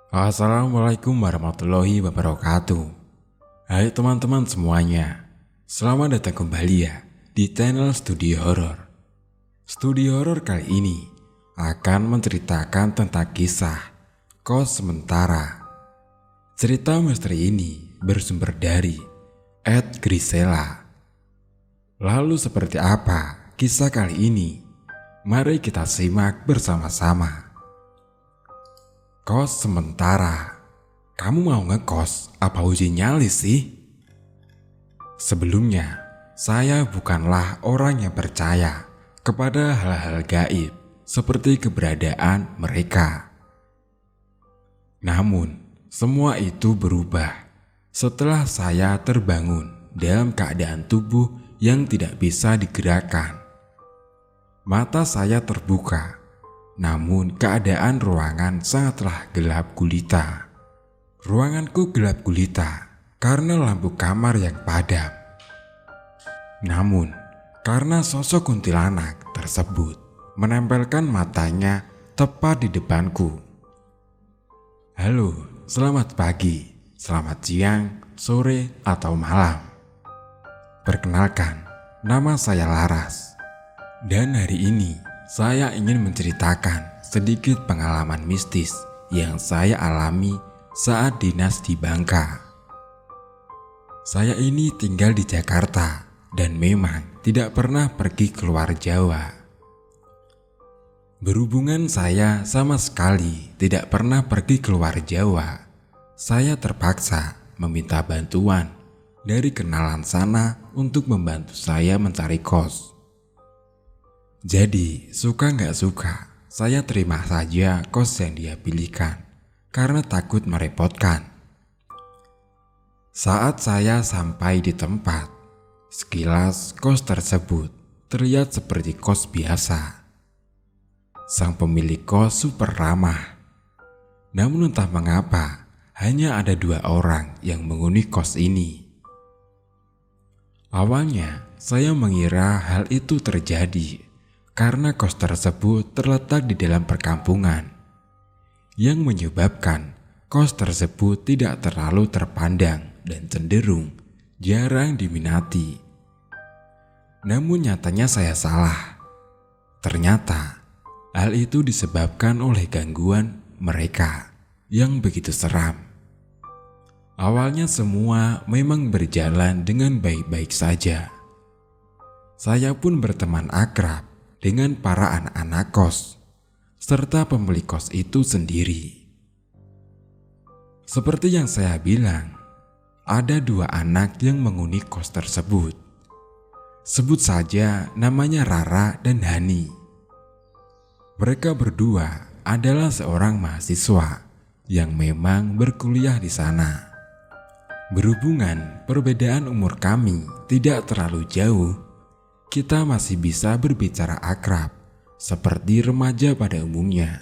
Assalamualaikum warahmatullahi wabarakatuh. Hai teman-teman semuanya, selamat datang kembali ya di channel Studio Horor. Studio Horor kali ini akan menceritakan tentang kisah kos sementara. Cerita misteri ini bersumber dari @grisela. Lalu seperti apa kisah kali ini? Mari kita simak bersama-sama. Kos sementara. Kamu mau ngekos apa uji nyali sih? Sebelumnya, saya bukanlah orang yang percaya kepada hal-hal gaib seperti keberadaan mereka. Namun, semua itu berubah setelah saya terbangun dalam keadaan tubuh yang tidak bisa digerakkan. Mata saya terbuka. Namun keadaan ruangan sangatlah gelap gulita. Ruanganku gelap gulita karena lampu kamar yang padam. Namun karena sosok kuntilanak tersebut menempelkan matanya tepat di depanku. Halo, selamat pagi, selamat siang, sore, atau malam. Perkenalkan, nama saya Laras. Dan hari ini saya ingin menceritakan sedikit pengalaman mistis yang saya alami saat dinas di Bangka. Saya ini tinggal di Jakarta dan memang tidak pernah pergi keluar Jawa. Berhubungan saya sama sekali tidak pernah pergi keluar Jawa, saya terpaksa meminta bantuan dari kenalan sana untuk membantu saya mencari kos. Jadi, suka nggak suka, saya terima saja kos yang dia pilihkan karena takut merepotkan. Saat saya sampai di tempat, sekilas kos tersebut terlihat seperti kos biasa. Sang pemilik kos super ramah. Namun entah mengapa, hanya ada 2 orang yang menghuni kos ini. Awalnya, saya mengira hal itu terjadi karena kos tersebut terletak di dalam perkampungan, yang menyebabkan kos tersebut tidak terlalu terpandang dan cenderung jarang diminati. Namun nyatanya saya salah. Ternyata hal itu disebabkan oleh gangguan mereka yang begitu seram. Awalnya semua memang berjalan dengan baik-baik saja. Saya pun berteman akrab dengan para anak-anak kos, serta pemilik kos itu sendiri. Seperti yang saya bilang, ada 2 anak yang menghuni kos tersebut. Sebut saja namanya Rara dan Hani. Mereka berdua adalah seorang mahasiswa yang memang berkuliah di sana. Berhubungan perbedaan umur kami tidak terlalu jauh, kita masih bisa berbicara akrab seperti remaja pada umumnya.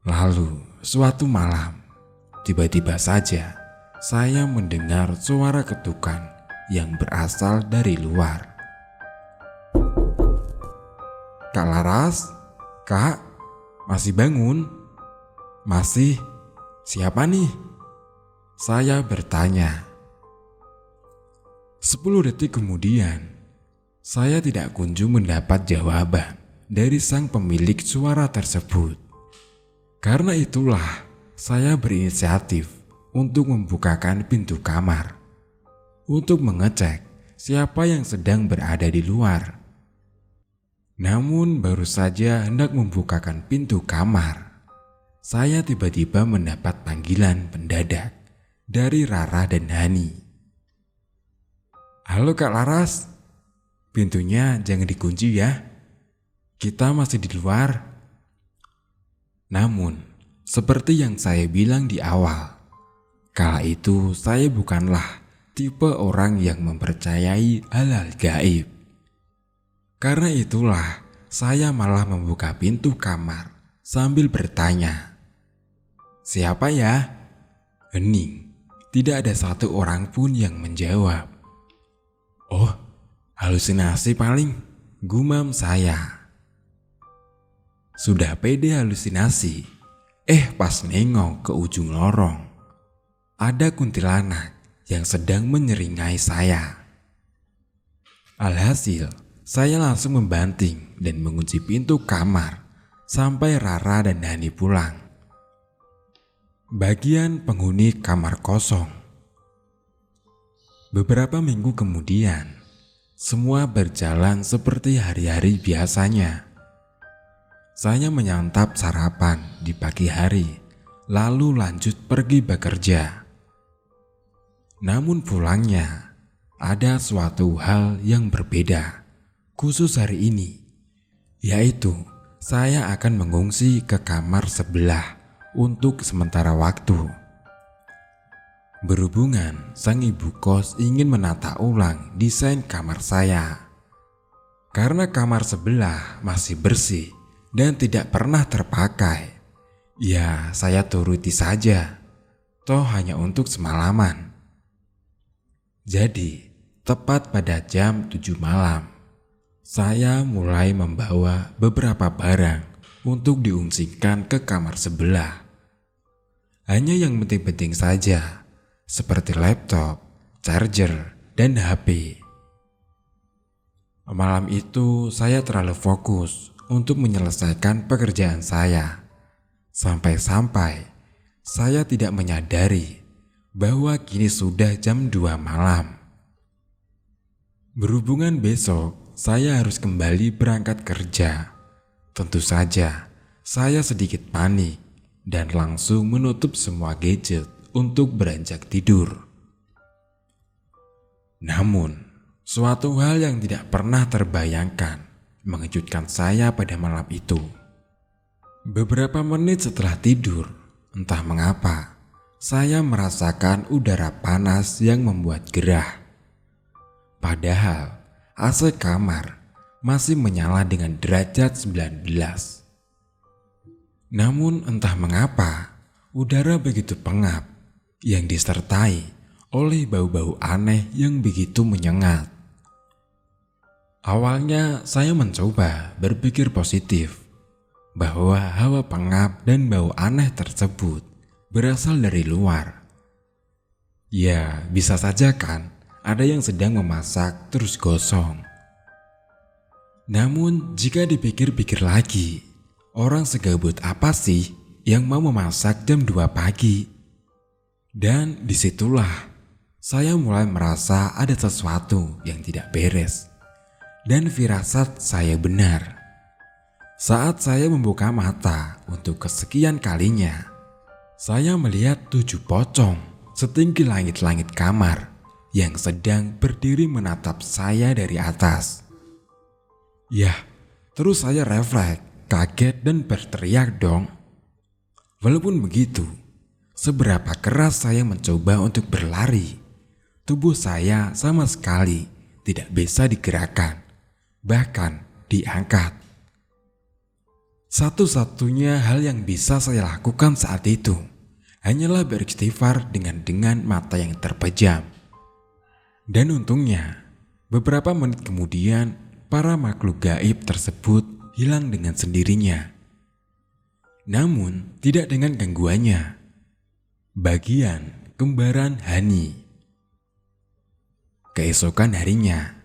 Lalu suatu malam, tiba-tiba saja saya mendengar suara ketukan yang berasal dari luar. Kak Laras, Kak, masih bangun? Masih? Siapa nih? Saya bertanya. 10 detik kemudian, saya tidak kunjung mendapat jawaban dari sang pemilik suara tersebut. Karena itulah, saya berinisiatif untuk membukakan pintu kamar untuk mengecek siapa yang sedang berada di luar. Namun baru saja hendak membukakan pintu kamar, saya tiba-tiba mendapat panggilan mendadak dari Rara dan Hani. Halo Kak Laras, pintunya jangan dikunci ya, kita masih di luar. Namun, seperti yang saya bilang di awal, kala itu saya bukanlah tipe orang yang mempercayai hal-hal gaib. Karena itulah, saya malah membuka pintu kamar sambil bertanya, "Siapa ya?" Hening, tidak ada satu orang pun yang menjawab. "Oh, halusinasi paling," gumam saya. Sudah pede halusinasi, Pas nengok ke ujung lorong, ada kuntilanak yang sedang menyeringai saya. Alhasil, saya langsung membanting dan mengunci pintu kamar sampai Rara dan Hani pulang. Bagian penghuni kamar kosong. Beberapa minggu kemudian, semua berjalan seperti hari-hari biasanya. Saya menyantap sarapan di pagi hari, lalu lanjut pergi bekerja. Namun pulangnya, ada suatu hal yang berbeda, khusus hari ini, yaitu saya akan mengungsi ke kamar sebelah untuk sementara waktu. Berhubungan sang ibu kos ingin menata ulang desain kamar saya. Karena kamar sebelah masih bersih dan tidak pernah terpakai, ya saya turuti saja, toh hanya untuk semalaman. Jadi, tepat pada jam 7 malam, saya mulai membawa beberapa barang untuk diungsikan ke kamar sebelah. Hanya yang penting-penting saja, seperti laptop, charger, dan HP. Malam itu saya terlalu fokus untuk menyelesaikan pekerjaan saya. Sampai-sampai saya tidak menyadari bahwa kini sudah jam 2 malam. Berhubungan besok saya harus kembali berangkat kerja. Tentu saja saya sedikit panik dan langsung menutup semua gadget untuk beranjak tidur. Namun, suatu hal yang tidak pernah terbayangkan mengejutkan saya pada malam itu. Beberapa menit setelah tidur, entah mengapa, saya merasakan udara panas yang membuat gerah. Padahal AC kamar masih menyala dengan derajat 19. Namun entah mengapa, udara begitu pengap yang disertai oleh bau-bau aneh yang begitu menyengat. Awalnya saya mencoba berpikir positif bahwa hawa pengap dan bau aneh tersebut berasal dari luar. Ya, bisa saja kan ada yang sedang memasak terus gosong. Namun jika dipikir-pikir lagi, orang segabut apa sih yang mau memasak jam 2 pagi? Dan disitulah saya mulai merasa ada sesuatu yang tidak beres. Dan firasat saya benar. Saat saya membuka mata untuk kesekian kalinya, saya melihat 7 pocong setinggi langit-langit kamar yang sedang berdiri menatap saya dari atas. Yah, terus saya refleks, kaget dan berteriak dong. Walaupun begitu, seberapa keras saya mencoba untuk berlari, tubuh saya sama sekali tidak bisa digerakkan, bahkan diangkat. Satu-satunya hal yang bisa saya lakukan saat itu hanyalah beristighfar dengan mata yang terpejam. Dan untungnya, beberapa menit kemudian para makhluk gaib tersebut hilang dengan sendirinya. Namun tidak dengan gangguannya. Bagian kembaran Hani. Keesokan harinya,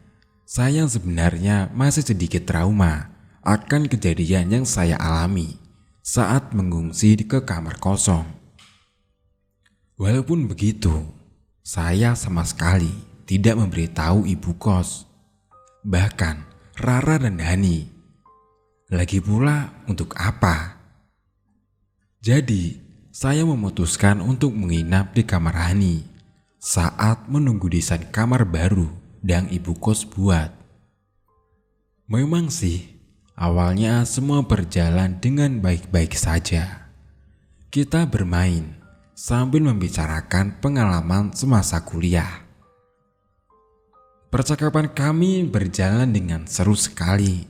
saya sebenarnya masih sedikit trauma akan kejadian yang saya alami saat mengungsi ke kamar kosong. Walaupun begitu, saya sama sekali tidak memberitahu ibu kos, bahkan Rara dan Hani. Lagi pula untuk apa? Jadi, saya memutuskan untuk menginap di kamar Hani saat menunggu desain kamar baru yang ibu kos buat. Memang sih, awalnya semua berjalan dengan baik-baik saja. Kita bermain sambil membicarakan pengalaman semasa kuliah. Percakapan kami berjalan dengan seru sekali.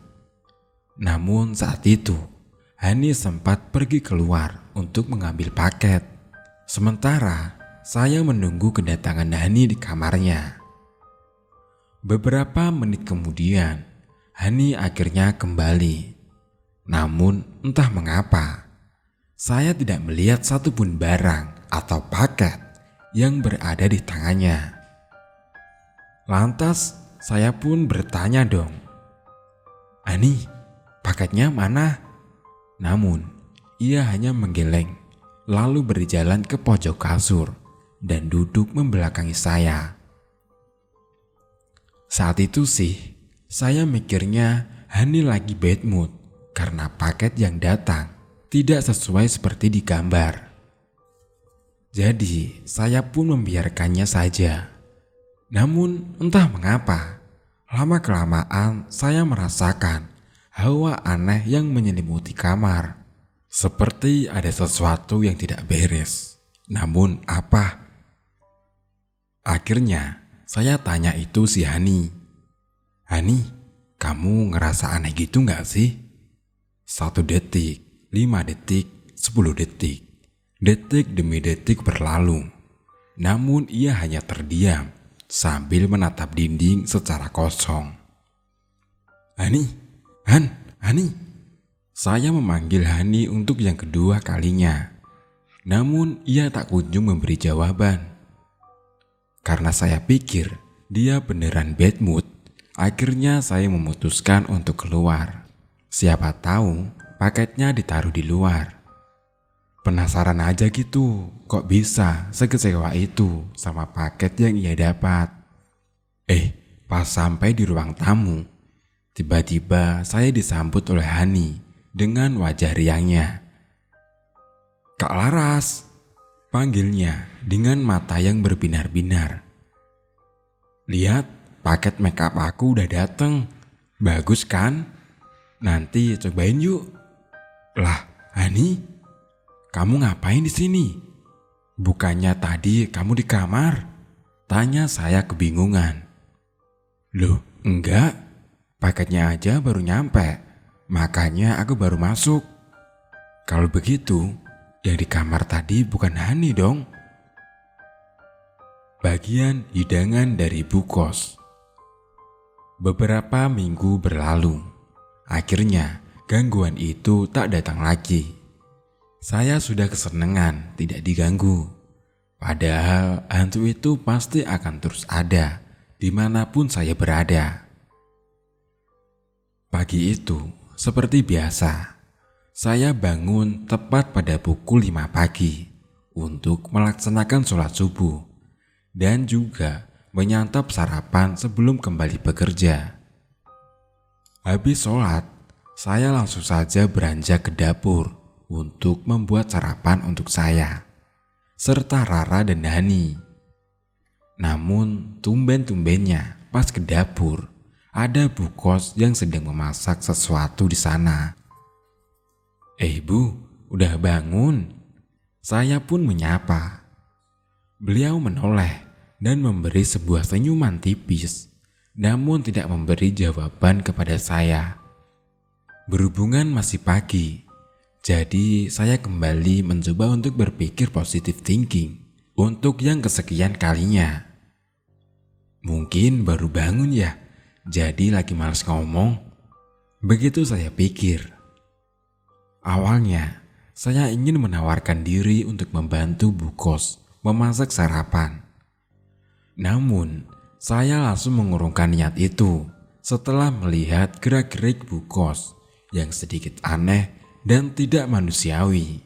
Namun saat itu, Hani sempat pergi keluar untuk mengambil paket. Sementara saya menunggu kedatangan Hani di kamarnya. Beberapa menit kemudian, Hani akhirnya kembali. Namun entah mengapa, Saya tidak melihat satupun barang atau paket yang berada di tangannya. Lantas saya pun bertanya dong, "Ani, paketnya mana?" Namun ia hanya menggeleng, lalu berjalan ke pojok kasur dan duduk membelakangi saya. Saat itu sih, saya mikirnya Hani lagi bad mood karena paket yang datang tidak sesuai seperti di gambar. Jadi, saya pun membiarkannya saja. Namun, entah mengapa, lama-kelamaan saya merasakan hawa aneh yang menyelimuti kamar. Seperti ada sesuatu yang tidak beres. Namun apa? Akhirnya, saya tanya itu si Hani. "Hani, kamu ngerasa aneh gitu gak sih?" 1 detik, 5 detik, 10 detik. Detik demi detik berlalu. Namun ia hanya terdiam sambil menatap dinding secara kosong. "Hani, Hani." Saya memanggil Hani untuk yang kedua kalinya. Namun ia tak kunjung memberi jawaban. Karena saya pikir dia beneran bad mood, akhirnya saya memutuskan untuk keluar. Siapa tahu paketnya ditaruh di luar. Penasaran aja gitu, kok bisa sekecewa itu sama paket yang ia dapat. Pas sampai di ruang tamu, tiba-tiba saya disambut oleh Hani dengan wajah riangnya. "Kak Laras," panggilnya dengan mata yang berbinar-binar. "Lihat, paket makeup aku udah dateng. Bagus kan? Nanti cobain yuk." "Lah, Hani, kamu ngapain di sini? Bukannya tadi kamu di kamar?" tanya saya kebingungan. "Loh, enggak. Paketnya aja baru nyampe. Makanya aku baru masuk." "Kalau begitu, yang di kamar tadi bukan Hani dong?" Bagian hidangan dari Bu Kos. Beberapa minggu berlalu. Akhirnya gangguan itu tak datang lagi. Saya sudah kesenangan tidak diganggu. Padahal hantu itu pasti akan terus ada dimanapun saya berada. Pagi itu, seperti biasa, saya bangun tepat pada pukul 5 pagi untuk melaksanakan sholat subuh dan juga menyantap sarapan sebelum kembali bekerja. Habis sholat, saya langsung saja beranjak ke dapur untuk membuat sarapan untuk saya, serta Rara dan Hani. Namun tumben-tumbennya pas ke dapur, ada Bu Kos yang sedang memasak sesuatu di sana. Bu, udah bangun?" Saya pun menyapa. Beliau menoleh dan memberi sebuah senyuman tipis, namun tidak memberi jawaban kepada saya. Berhubungan masih pagi, jadi saya kembali mencoba untuk berpikir positive thinking untuk yang kesekian kalinya. Mungkin baru bangun ya, jadi lagi malas ngomong. Begitu saya pikir. Awalnya, saya ingin menawarkan diri untuk membantu Bu Kos memasak sarapan. Namun, saya langsung mengurungkan niat itu setelah melihat gerak-gerik Bu Kos yang sedikit aneh dan tidak manusiawi.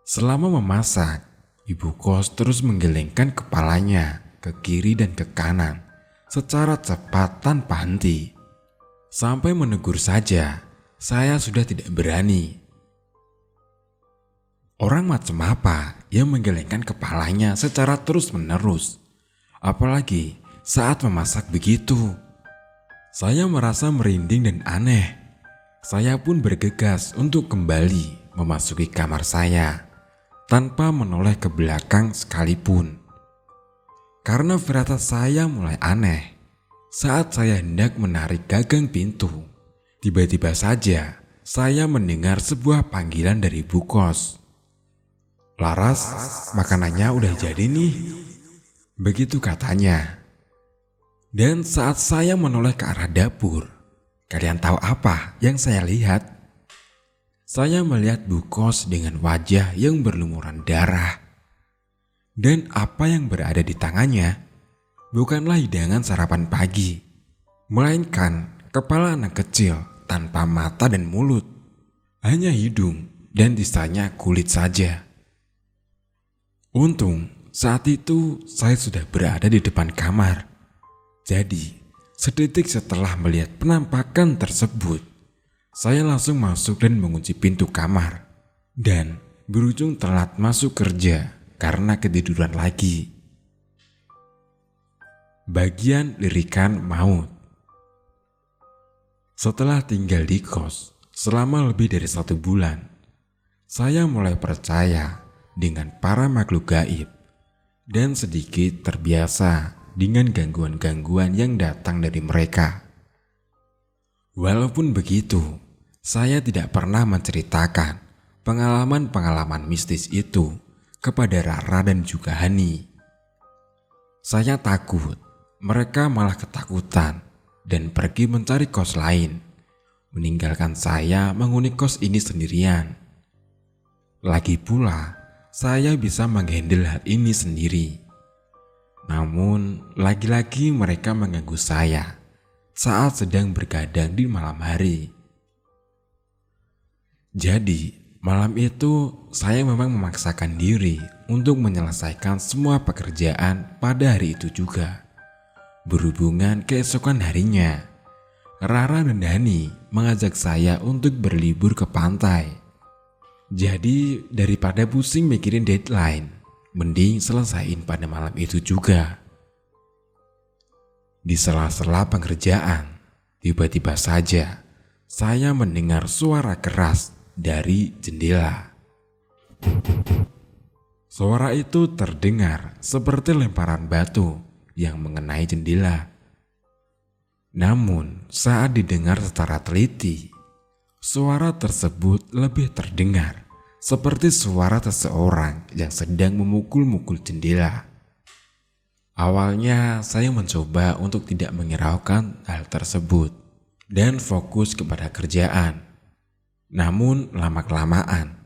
Selama memasak, Ibu Kos terus menggelengkan kepalanya ke kiri dan ke kanan secara cepat tanpa henti. Sampai menegur saja, saya sudah tidak berani. Orang macam apa yang menggelengkan kepalanya secara terus-menerus? Apalagi saat memasak begitu. Saya merasa merinding dan aneh. Saya pun bergegas untuk kembali memasuki kamar saya tanpa menoleh ke belakang sekalipun. Karena firasat saya mulai aneh. Saat saya hendak menarik gagang pintu, tiba-tiba saja saya mendengar sebuah panggilan dari Bu Kos. "Laras, makanannya udah jadi nih," begitu katanya. Dan saat saya menoleh ke arah dapur, kalian tahu apa yang saya lihat? saya melihat Bu Kos dengan wajah yang berlumuran darah. Dan apa yang berada di tangannya bukanlah hidangan sarapan pagi, melainkan kepala anak kecil tanpa mata dan mulut, hanya hidung dan sisanya kulit saja. Untung saat itu saya sudah berada di depan kamar. Jadi sedetik setelah melihat penampakan tersebut, saya langsung masuk dan mengunci pintu kamar dan berujung telat masuk kerja karena ketiduran lagi. Bagian lirikan maut. Setelah tinggal di kos selama lebih dari 1 bulan, saya mulai percaya dengan para makhluk gaib dan sedikit terbiasa dengan gangguan-gangguan yang datang dari mereka. Walaupun begitu, saya tidak pernah menceritakan pengalaman-pengalaman mistis itu kepada Rara dan juga Hani. Saya takut mereka malah ketakutan dan pergi mencari kos lain, meninggalkan saya menghuni kos ini sendirian. Lagi pula, saya bisa menghandle hal ini sendiri. Namun, lagi-lagi mereka mengganggu saya saat sedang bergadang di malam hari. Jadi, malam itu saya memang memaksakan diri untuk menyelesaikan semua pekerjaan pada hari itu juga. Berhubungan keesokan harinya, Rara dan Dani mengajak saya untuk berlibur ke pantai. Jadi daripada pusing mikirin deadline, mending selesain pada malam itu juga. Di sela-sela pengerjaan, tiba-tiba saja saya mendengar suara keras dari jendela. Suara itu terdengar seperti lemparan batu yang mengenai jendela. Namun saat didengar secara teliti, suara tersebut lebih terdengar seperti suara seseorang yang sedang memukul-mukul jendela. Awalnya saya mencoba untuk tidak menghiraukan hal tersebut dan fokus kepada kerjaan. Namun lama-kelamaan,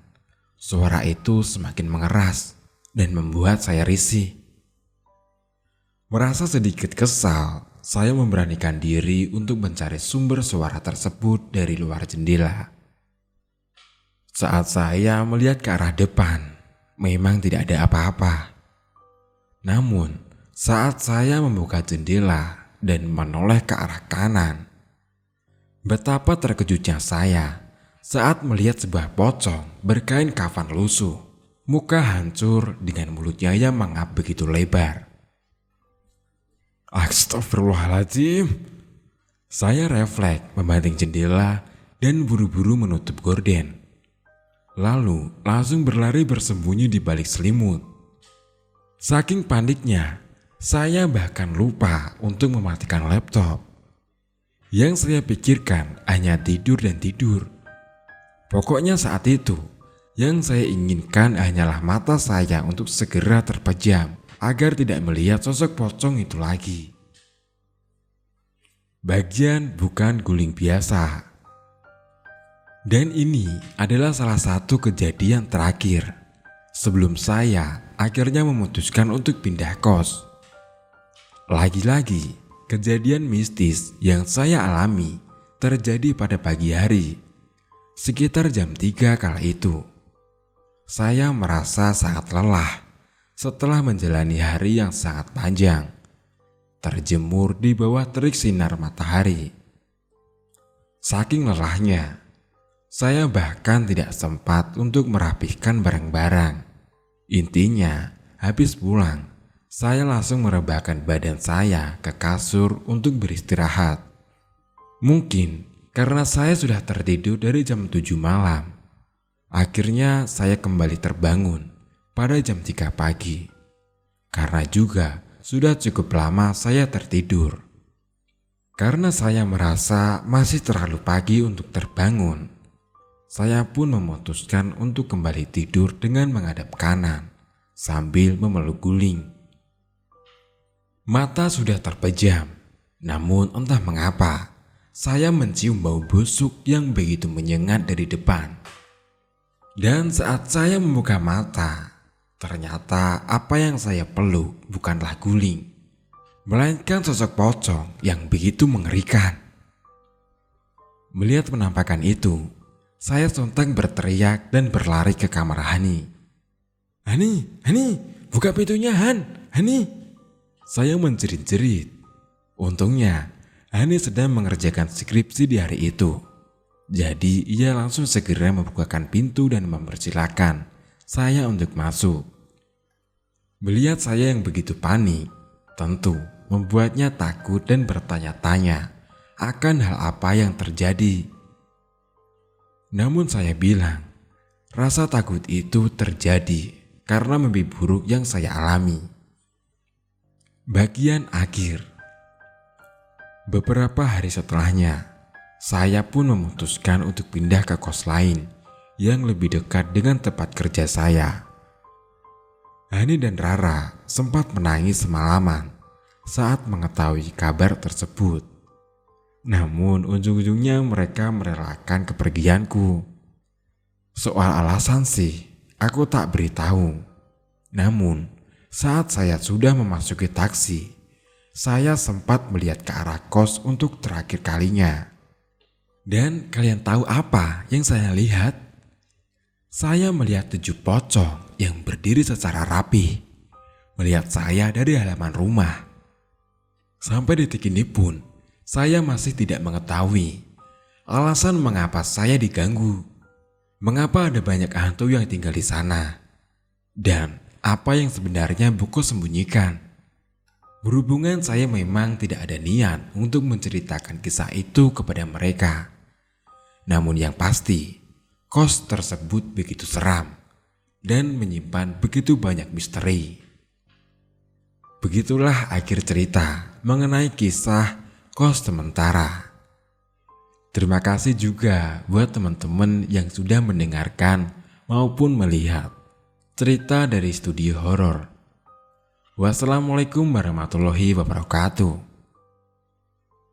suara itu semakin mengeras dan membuat saya risih. Merasa sedikit kesal, saya memberanikan diri untuk mencari sumber suara tersebut dari luar jendela. Saat saya melihat ke arah depan, memang tidak ada apa-apa. Namun, saat saya membuka jendela dan menoleh ke arah kanan, betapa terkejutnya saya saat melihat sebuah pocong berkain kafan lusuh, muka hancur dengan mulutnya yang mengap begitu lebar. Astagfirullahaladzim. Saya refleks membanting jendela dan buru-buru menutup gorden. Lalu langsung berlari bersembunyi di balik selimut. Saking paniknya, saya bahkan lupa untuk mematikan laptop. Yang saya pikirkan hanya tidur dan tidur. Pokoknya saat itu, yang saya inginkan hanyalah mata saya untuk segera terpejam agar tidak melihat sosok pocong itu lagi. Bagian bukan guling biasa. Dan ini adalah salah satu kejadian terakhir sebelum saya akhirnya memutuskan untuk pindah kos. Lagi-lagi, kejadian mistis yang saya alami terjadi pada pagi hari, sekitar jam 3 kala itu. Saya merasa sangat lelah setelah menjalani hari yang sangat panjang, terjemur di bawah terik sinar matahari. Saking lelahnya, saya bahkan tidak sempat untuk merapihkan barang-barang. Intinya, habis pulang, saya langsung merebahkan badan saya ke kasur untuk beristirahat. Mungkin karena saya sudah tertidur dari jam 7 malam, akhirnya saya kembali terbangun pada jam 3 pagi. Karena juga sudah cukup lama saya tertidur. Karena saya merasa masih terlalu pagi untuk terbangun, saya pun memutuskan untuk kembali tidur dengan menghadap kanan sambil memeluk guling. Mata sudah terpejam, namun entah mengapa saya mencium bau busuk yang begitu menyengat dari depan. Dan saat saya membuka mata, ternyata apa yang saya peluk bukanlah guling, melainkan sosok pocong yang begitu mengerikan. Melihat penampakan itu, saya sontak berteriak dan berlari ke kamar Hani. Hani, buka pintunya Hani. Saya menjerit-jerit. Untungnya, Hani sedang mengerjakan skripsi di hari itu. Jadi ia langsung segera membukakan pintu dan mempersilahkan saya untuk masuk. Melihat saya yang begitu panik, tentu membuatnya takut dan bertanya-tanya akan hal apa yang terjadi. Namun saya bilang, rasa takut itu terjadi karena mimpi buruk yang saya alami. Bagian akhir. Beberapa hari setelahnya, saya pun memutuskan untuk pindah ke kos lain yang lebih dekat dengan tempat kerja saya. Hani dan Rara sempat menangis semalaman saat mengetahui kabar tersebut. Namun ujung-ujungnya mereka merelakan kepergianku. Soal alasan sih, aku tak beritahu. Namun saat saya sudah memasuki taksi, saya sempat melihat ke arah kos untuk terakhir kalinya. Dan kalian tahu apa yang saya lihat? Saya melihat 7 pocong yang berdiri secara rapi, melihat saya dari halaman rumah. Sampai detik ini pun, saya masih tidak mengetahui alasan mengapa saya diganggu. Mengapa ada banyak hantu yang tinggal di sana? Dan apa yang sebenarnya buku sembunyikan? Berhubungan saya memang tidak ada niat untuk menceritakan kisah itu kepada mereka. Namun yang pasti, kos tersebut begitu seram dan menyimpan begitu banyak misteri. Begitulah akhir cerita mengenai kisah kos sementara. Terima kasih juga buat teman-teman yang sudah mendengarkan maupun melihat cerita dari Studio Horor. Wassalamualaikum warahmatullahi wabarakatuh.